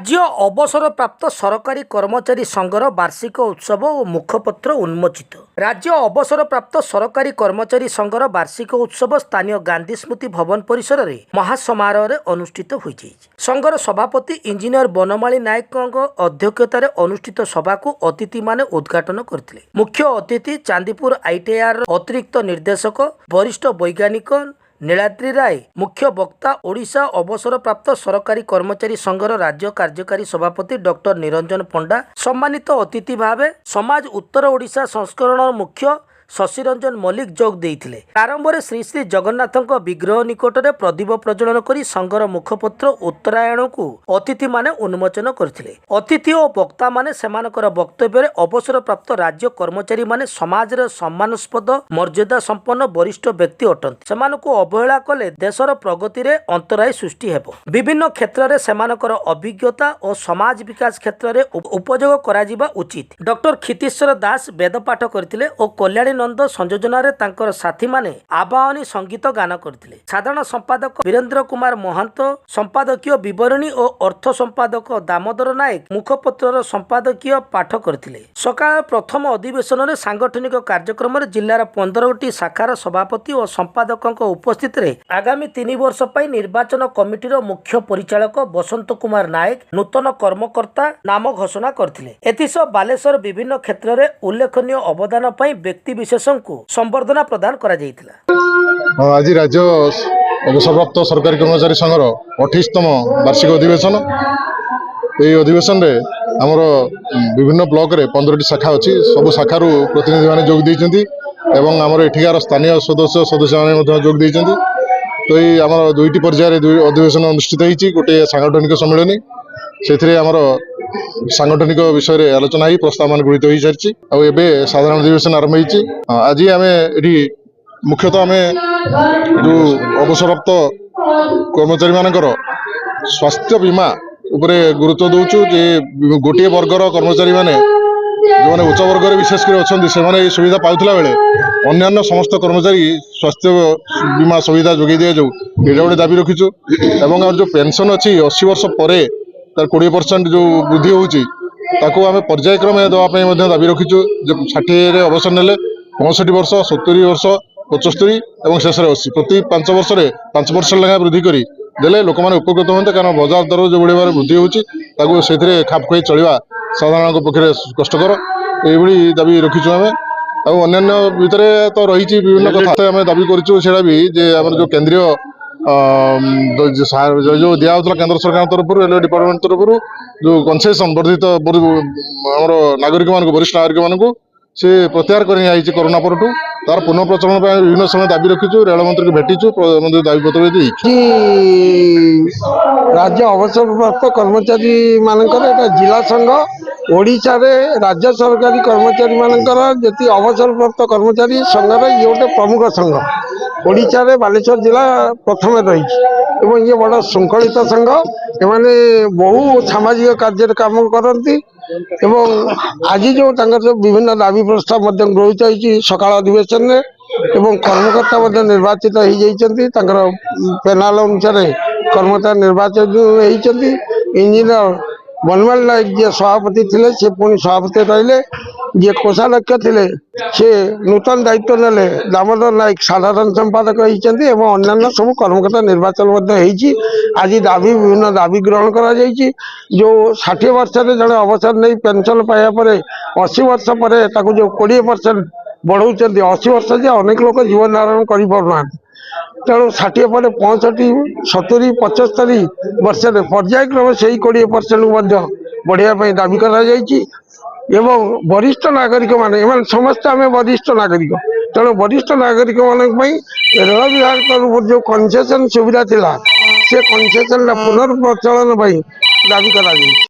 राज्य अवसरप्राप्त सरकारी कर्मचारी संघर वार्षिक उत्सव और मुखपत्र उन्मोचित। राज्य अवसरप्राप्त सरकारी कर्मचारी संघर वार्षिक उत्सव स्थानीय गांधी स्मृति भवन परिसर में महासमारोह अनुष्ठित होइछि। संघर सभापति इंजीनियर बनमाली नायक अध्यक्षतार अनुष्ठित सभा को अतिथि माने उद्घाटन करथिले। मुख्य अतिथि चांदीपुर आईटीआर अतिरिक्त निर्देशक वरिष्ठ वैज्ञानिक नीलाद्री राय, मुख्य वक्ता ओडिशा अवसरप्राप्त सरकारी कर्मचारी संघर राज्य कार्यकारी सभापति डॉक्टर निरंजन पंडा, सम्मानित अतिथि भावे समाज उत्तर ओडिशा संस्करण मुख्य शशिरंजन मल्लिक जोग देइथिले। प्रारंभ में श्री श्री जगन्नाथ विग्रह निकट में प्रदीप प्रज्वलन कर संघर मुखपत्र उत्तरायण को अतिथि माने उन्मोचन करथिले। अतिथि और वक्ता माने सेमानकर वक्तव्य अवसर प्राप्त राज्य कर्मचारी माने समाज सम्मानास्पद मर्यादा संपन्न वरिष्ठ व्यक्ति अटंती। सेमानकु अवहेला कले देशर प्रगति रे अंतराय सृष्टि हेबो। विभिन्न क्षेत्र में सेमानकर अभिज्ञता और समाज विकास क्षेत्र में उपयोग करा उचित। डॉक्टर क्षितीश्वर दास वेदपाठ करथिले और कल्याणी नंद संयोजन तांकर साथी माने आवाहनी संगीत गान करथिले। साधारण संपादक वीरेंद्र कुमार महंत, संपादकीय विवरणी और अर्थ संपादक दामोदर नायक मुखपत्र संपादकीय पाठ करथिले। सकाळ प्रथम अधिवेशन में सांगठनिक कार्यक्रम में जिलार 15टी शाखार सभापति और संपादक उपस्थित रे आगामी 3 वर्ष पर निर्वाचन कमिटीर मुख्य परिचालक बसंत कुमार नायक नूतन कर्मकर्ता नाम घोषणा करथिले। एथिसह बालेश्वर विभिन्न क्षेत्र में उल्लेखनीय अवदान पर व्यक्ति विशेषों को संबर्धना प्रदान करा जायतिला। आज राज्य अवसरप्राप्त सरकारी कर्मचारी संघर 28तम वार्षिक अधिवेशन। ये अधिवेशन रे हमर विभिन्न ब्लॉक रे 15टी शाखा अछि। सब शाखार प्रतिनिधि माने जोग दैछन्ती एवं हमर एठिकार स्थानीय सदस्य माने ମଧ୍ୟ जोग दैछन्ती। तो ये हमर दुईटी पर्याय रे अधिवेशन अनुष्ठित होईछि। गोटे सांगठनिक सम्मेलन सेथिरे हमर सांगठनिक विषय रे आलोचना ही प्रस्ताव मान गृहीत होई सारछि। आ एबे साधारण अधिवेशन आरंभ होईछि। आज आमे एठी मुख्यतः आमे जो अवसरप्राप्त कर्मचारी मानकर स्वास्थ्य बीमा उपरे गुरुत्व दउछु। जे गोटे वर्गर कर्मचारी माने जो माने उच्च वर्ग रे विशेष कर अछन्ती से माने सुविधा पाउथला बेले अन्य समस्त कर्मचारी स्वास्थ्य बीमा सुविधा जोगे दिया जाऊ एटा गोटे दाबी रखिछु। एवं जो पेंशन अछि 80 वर्ष परे तार 20% जो वृद्धि होउची ताको आमे पर्यायक्रमे दवा दाबी रखिछु। 60 रे अवसर नेले 65 वर्ष 70 वर्ष 75 और शेष 80 प्रति 5 वर्ष 5% लगा वृद्धि करी देले लोक माने उपकृत होते। कारण बाजार दर जो बड़ी वृद्धि होउची ताको सेथिरे खाप खुई चलिबा साधारण पक्षे कष्टकर एभली दाबी रखिछु। आमे आ अन्य भितर तो रही विभिन्न कथा आम दाबी करूँ से जे आम जो केंद्रीय जो दिया केंद्र सरकार तरफ रेलवे डिपार्टमेंट तरफ जो कनसेसन वर्धित आम नागरिक मान वरिष्ठ नागरिक मान से प्रत्याहार कर कोरोना पर तार पुनः प्रचलन विभिन्न समय दाबी रखीचु। रेल मंत्री को भेटीचु दाबी पत्र राज्य अवसरप्राप्त कर्मचारी मानकर जिला संघ ओडिशा रे राज्य सरकारी कर्मचारी मानकर जति अवसरप्राप्त कर्मचारी संघर ये गोटे प्रमुख संघ। ओडिशा रे बालेश्वर जिला प्रथम रही ये बड़ा श्रृंखलित संघ। एमाने बहु सामाजिक कार्य काम करती एवं आज जो विभिन्न दाबी प्रस्ताव गृहीत होती सकाळ अधिवेशन में एवं कर्मकर्ता निर्वाचित हो पेनाल अनुसार कर्मकर्ता निर्वाचित होती। इंजीनियर बनमाली नायक जी सभापति थे से पुणी सभापति रहिले। जी कोषाध्यक्ष थे से नूतन दायित्व नेले दामोदर नायक साधारण संपादक होती एवं अन्य सब कर्मकर्ता निर्वाचन आज दाबी विभिन्न दाबी ग्रहण करा जायछि। जो 60 वर्ष जड़े अवसर नहीं पेंशन पाया 80 वर्ष पर जो 20% बढ़ाऊँ 80 वर्ष जे अनेक लोग जीवन धारण कर पारना तेणु 60 पर 65 70 75 वर्ष पर्यायक्रम से 20% बढ़िया दाबी करा जायछि। एवं वरिष्ठ नागरिक माने समस्त आम वरिष्ठ नागरिक तेणु वरिष्ठ नागरिक मान रेल विभाग तरफ जो कनसेसन सुविधा थिला से कनसेसन पुनर्प्रचलन दाबी करा जायछि।